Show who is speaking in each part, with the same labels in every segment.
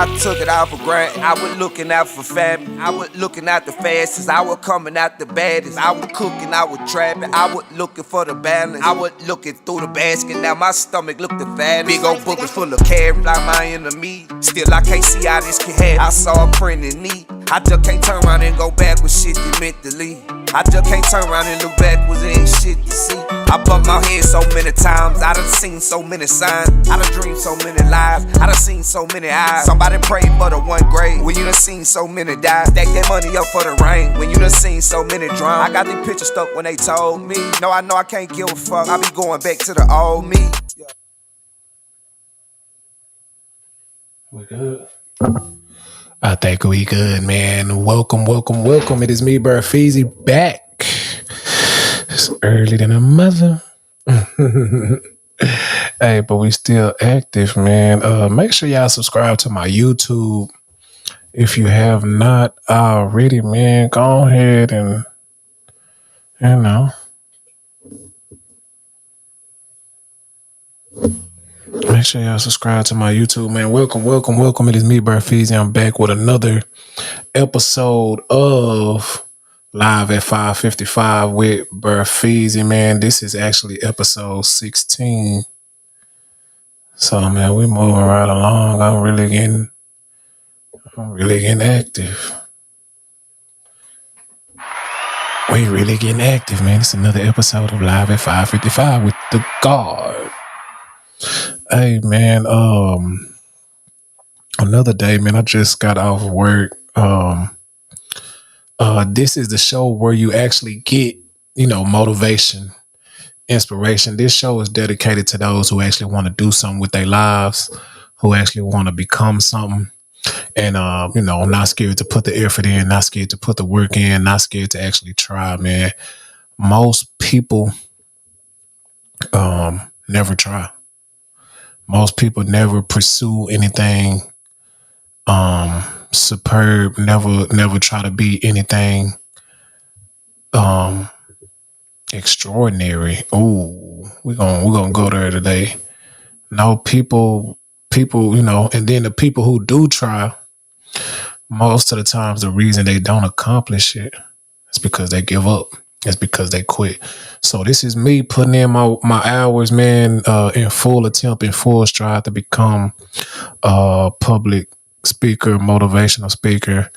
Speaker 1: I took it out for granted. I was looking out for family. I was looking out the fastest. I was coming out the baddest. I was cooking, I was trapping. I was looking for the balance. I was looking through the basket. Now my stomach looked the fattest. Big old bookers full of carrots like my enemy. Still I can't see how this can happen. I saw a print in need. I just can't turn around and go back with shit that meant to leave. I just can't turn around and look backwards, there ain't shit to see. I bumped my head so many times, I done seen so many signs. I done dreamed so many lives, I done seen so many eyes. Somebody prayed for the one grave, when you done seen so many die. Stack that money up for the rain, when you done seen so many drown. I got these pictures stuck when they told me. No, I know I can't give a fuck, I be going back to the old me.
Speaker 2: We good? I think we good, man. Welcome. It is me, BearFeezie, back. It's early than a mother. Hey, but we still active, man. Make sure y'all subscribe to my YouTube. If you have not already, man, go ahead and, make sure y'all subscribe to my YouTube, man. Welcome. It is me, BearFeezie. I'm back with another episode of Live at 5:55 with BearFeezie, man. This is actually episode 16. So, man, we moving right along. I'm really getting active. We really getting active, man. It's another episode of Live at 5:55 with the guard. Hey, man, another day, man. I just got off work. This is the show where you actually get, motivation, inspiration. This show is dedicated to those who actually want to do something with their lives, who actually want to become something. And, not scared to put the effort in, not scared to put the work in, not scared to actually try, man. Most people never try. Most people never pursue anything superb, never try to be anything extraordinary. Ooh, we're gonna go there today. No, people, and then the people who do try, most of the times the reason they don't accomplish it is because they give up. It's because they quit. So this is me putting in my hours, man, in full attempt, in full stride to become a public speaker, motivational speaker,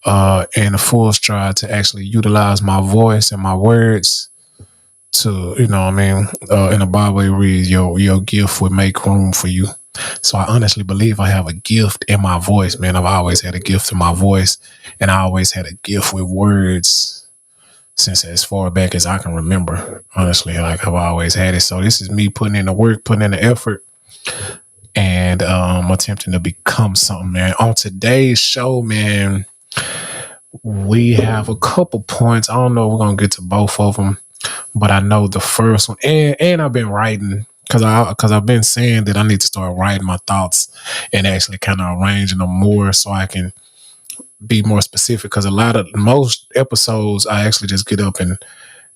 Speaker 2: and a full stride to actually utilize my voice and my words to, in the Bible it reads, your gift would make room for you. So I honestly believe I have a gift in my voice, man. I've always had a gift in my voice, and I always had a gift with words since as far back as I can remember. Honestly, like I've always had it. So this is me putting in the work, putting in the effort, and attempting to become something, man. On today's show, man, we have a couple points. I don't know if we're gonna get to both of them, but I know the first one, and I've been writing because I've been saying that I need to start writing my thoughts and actually kind of arranging them more so I can be more specific. Because most episodes I actually just get up and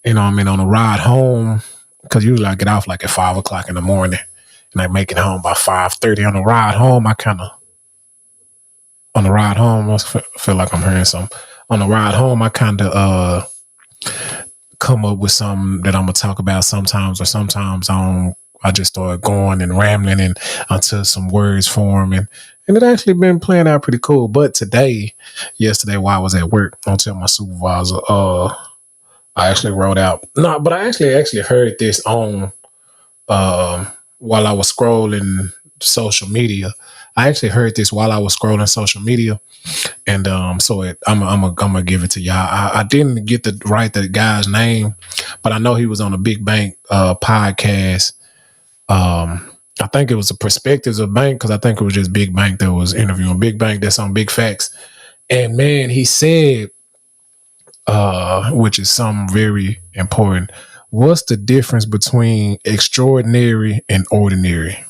Speaker 2: on the ride home, because usually I get off like at 5:00 in the morning and I make it home by 5:30. On the ride home, I feel like I'm hearing something. On the ride home, I kind of come up with something that I'm gonna talk about sometimes, or sometimes I just start going and rambling and until some words form, and it actually been playing out pretty cool. But yesterday while I was at work, don't tell my supervisor, I actually wrote out. No, but I actually heard this on while I was scrolling social media. I actually heard this while I was scrolling social media, and I'm gonna give it to y'all. I didn't get to write the guy's name, but I know he was on a Big Bank podcast. I think it was the Perspectives of Bank, because I think it was just Big Bank that was interviewing Big Bank. That's on Big Facts. And man, he said, which is something very important, what's the difference between extraordinary and ordinary?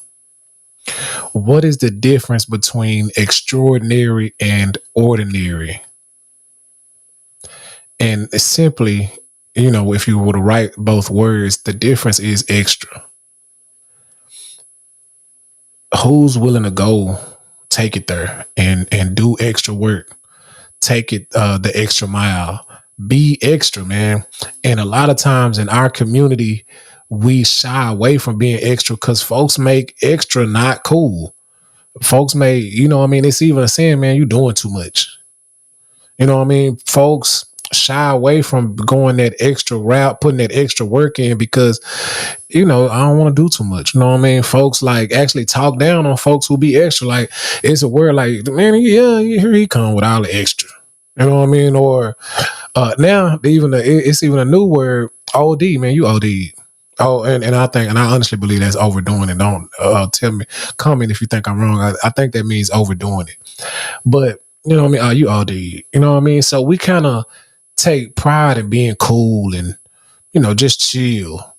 Speaker 2: What is the difference between extraordinary and ordinary? And simply, if you were to write both words, the difference is extra. Who's willing to go take it there and do extra work. Take it the extra mile. Be extra, man. And a lot of times in our community, we shy away from being extra because folks make extra not cool. Folks may, it's even a saying, man, you doing too much. Folks shy away from going that extra route, putting that extra work in because, I don't want to do too much. You know what I mean? Folks like actually talk down on folks who be extra. Like it's a word like, man, yeah, here he come with all the extra. You know what I mean? Or now it's even a new word, OD, man, you OD. Oh, and I honestly believe that's overdoing it. Don't comment if you think I'm wrong. I think that means overdoing it. But you know what I mean? Oh, you OD. You know what I mean? So we kind of take pride in being cool and, just chill.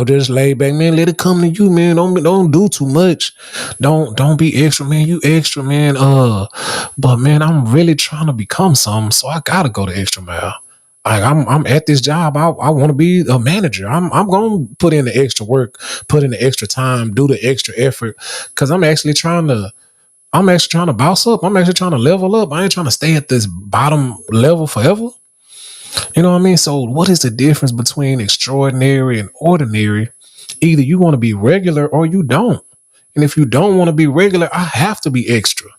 Speaker 2: Just lay back, man. Let it come to you, man. Don't do too much. Don't be extra, man. You extra, man. But man, I'm really trying to become something, so I gotta go the extra mile. Like I'm at this job. I want to be a manager. I'm gonna put in the extra work, put in the extra time, do the extra effort, because I'm actually trying to bounce up. I'm actually trying to level up. I ain't trying to stay at this bottom level forever. You know what I mean? So what is the difference between extraordinary and ordinary? Either you want to be regular or you don't. And if you don't want to be regular, I have to be extra.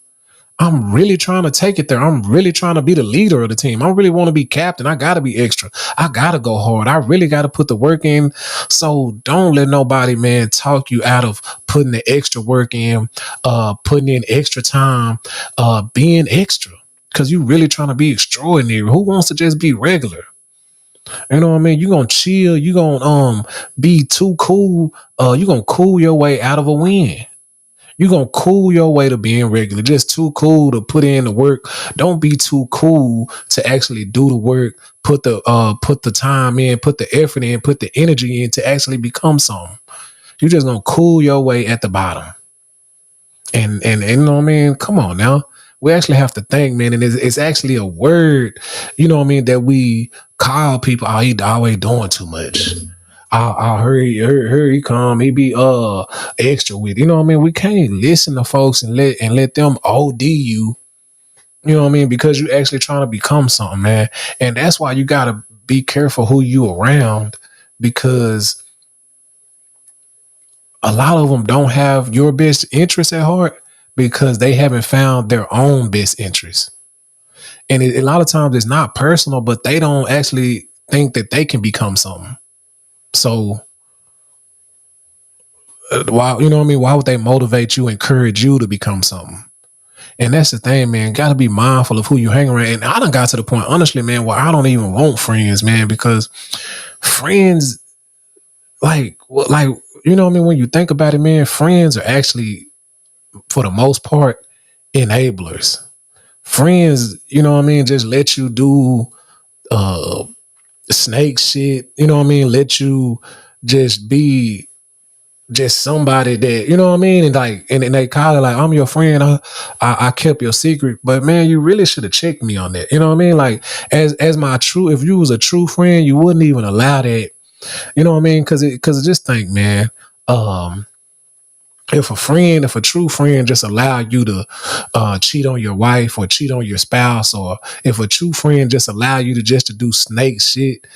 Speaker 2: I'm really trying to take it there. I'm really trying to be the leader of the team. I really want to be captain. I got to be extra. I got to go hard. I really got to put the work in. So don't let nobody, man, talk you out of putting the extra work in, putting in extra time, being extra. Because you really trying to be extraordinary. Who wants to just be regular? You know what I mean? You're going to chill. You're going to be too cool. You're going to cool your way out of a win. You're going to cool your way to being regular. Just too cool to put in the work. Don't be too cool to actually do the work, put the time in, put the effort in, put the energy in to actually become something. You're just going to cool your way at the bottom. And you know what I mean? Come on now. We actually have to think, man, and it's actually a word, you know what I mean, that we call people, oh, he always doing too much. I'll hurry, come. He be extra with, you know what I mean? We can't listen to folks and let them OD you, you know what I mean? Because you actually trying to become something, man. And that's why you gotta be careful who you around, because a lot of them don't have your best interest at heart because they haven't found their own best interest. And a lot of times it's not personal, but they don't actually think that they can become something. So why, you know what I mean? Why would they motivate you, encourage you to become something? And that's the thing, man. Got to be mindful of who you hang around. And I done got to the point, honestly, man, where I don't even want friends, man, because friends, like, you know what I mean? When you think about it, man, friends are actually, for the most part, enablers. Friends, you know what I mean, just let you do snake shit, you know what I mean? Let you just be just somebody that, you know what I mean? And like, and they call it like, I'm your friend. I kept your secret, but man, you really should have checked me on that. You know what I mean? Like as my true, if you was a true friend, you wouldn't even allow that. You know what I mean? Cause just think, man, if a true friend just allow you to cheat on your wife or cheat on your spouse, or if a true friend just allow you to do snake shit,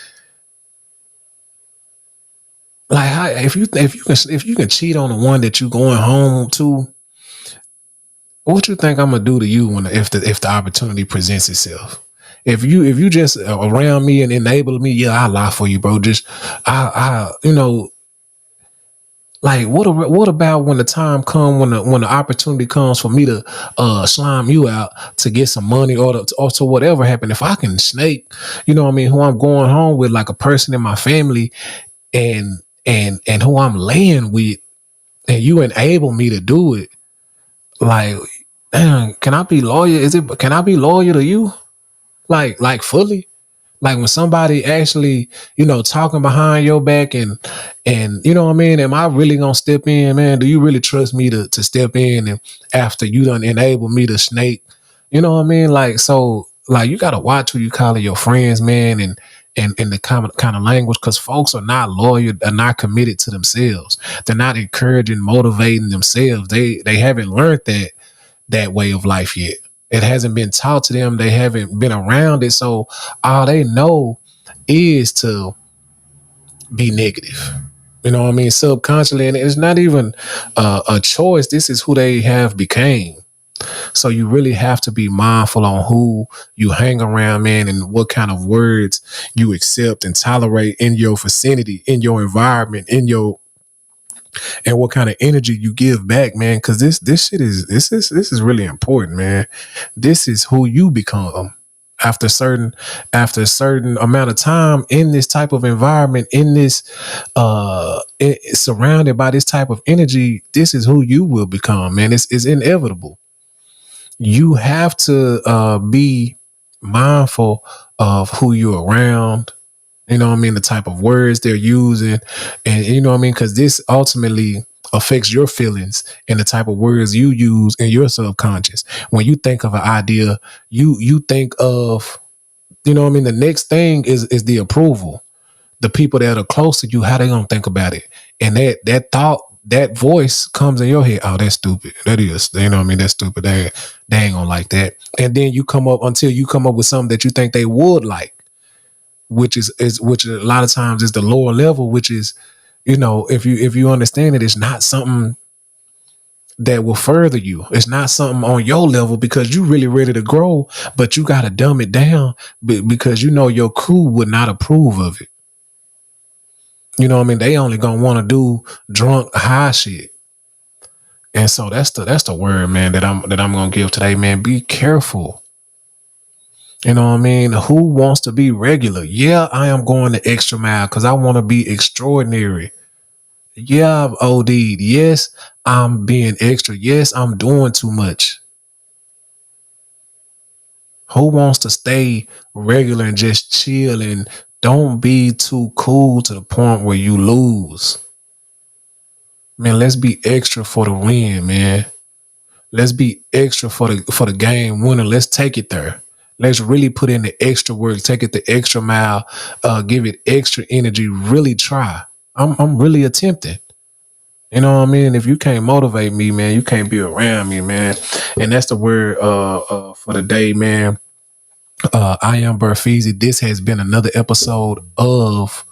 Speaker 2: like if you can cheat on the one that you going home to, what you think I'm gonna do to you if the opportunity presents itself? If you just around me and enable me, yeah, I'll lie for you, bro. Just I like what about when the time come, when the opportunity comes for me to slime you out to get some money or to whatever happened? If I can snake, you know what I mean, who I'm going home with, like a person in my family, and who I'm laying with, and you enable me to do it, like, damn, can I be loyal? Can I be loyal to you? Like fully? Like when somebody actually, talking behind your back and you know what I mean? Am I really gonna step in, man? Do you really trust me to step in and after you done enable me to snake? You know what I mean? Like, so like you gotta watch who you calling your friends, man, in the kind of language, because folks are not loyal, are not committed to themselves. They're not encouraging, motivating themselves. They haven't learned that way of life yet. It hasn't been taught to them. They haven't been around it. So all they know is to be negative. You know what I mean? Subconsciously, and it's not even a choice. This is who they have became. So you really have to be mindful on who you hang around, man, and what kind of words you accept and tolerate in your vicinity, in your environment, and what kind of energy you give back, man. Because this is really important, man. This is who you become after a certain amount of time in this type of environment, in this surrounded by this type of energy. This is who you will become, man. It's inevitable. You have to be mindful of who you're around. You know what I mean? The type of words they're using. And you know what I mean? Because this ultimately affects your feelings and the type of words you use in your subconscious. When you think of an idea, you think of, you know what I mean? The next thing is the approval. The people that are close to you, how they gonna think about it? And that thought, that voice comes in your head. Oh, that's stupid. That is, you know what I mean? That's stupid. They ain't gonna like that. And then you come up with something that you think they would like, which is which a lot of times is the lower level, which is, you know, if you understand it, it's not something that will further you. It's not something on your level because you really ready to grow, but you got to dumb it down because you know your crew would not approve of it. You know what I mean? They only gonna want to do drunk high shit. And so that's the word, man, that I'm gonna give today, man. Be careful. You know what I mean? Who wants to be regular? Yeah, I am going the extra mile because I want to be extraordinary. Yeah, I've OD'd. Yes, I'm being extra. Yes, I'm doing too much. Who wants to stay regular and just chill and don't be too cool to the point where you lose? Man, let's be extra for the win, man. Let's be extra for the game winner. Let's take it there. Let's really put in the extra work, take it the extra mile, give it extra energy, really try. I'm really attempting. You know what I mean? If you can't motivate me, man, you can't be around me, man. And that's the word for the day, man. I am BearFeezie. This has been another episode of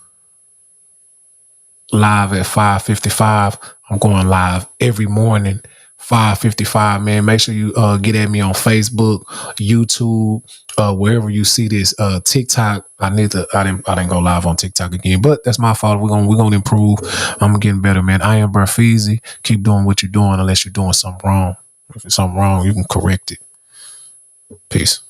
Speaker 2: Live at 5:55. I'm going live every morning, 5:55, man. Make sure you get at me on Facebook, YouTube, wherever you see this. TikTok. I didn't go live on TikTok again, but that's my fault. We're gonna improve. I'm getting better, man. I am BearFeezie. Keep doing what you're doing unless you're doing something wrong. If it's something wrong, you can correct it. Peace.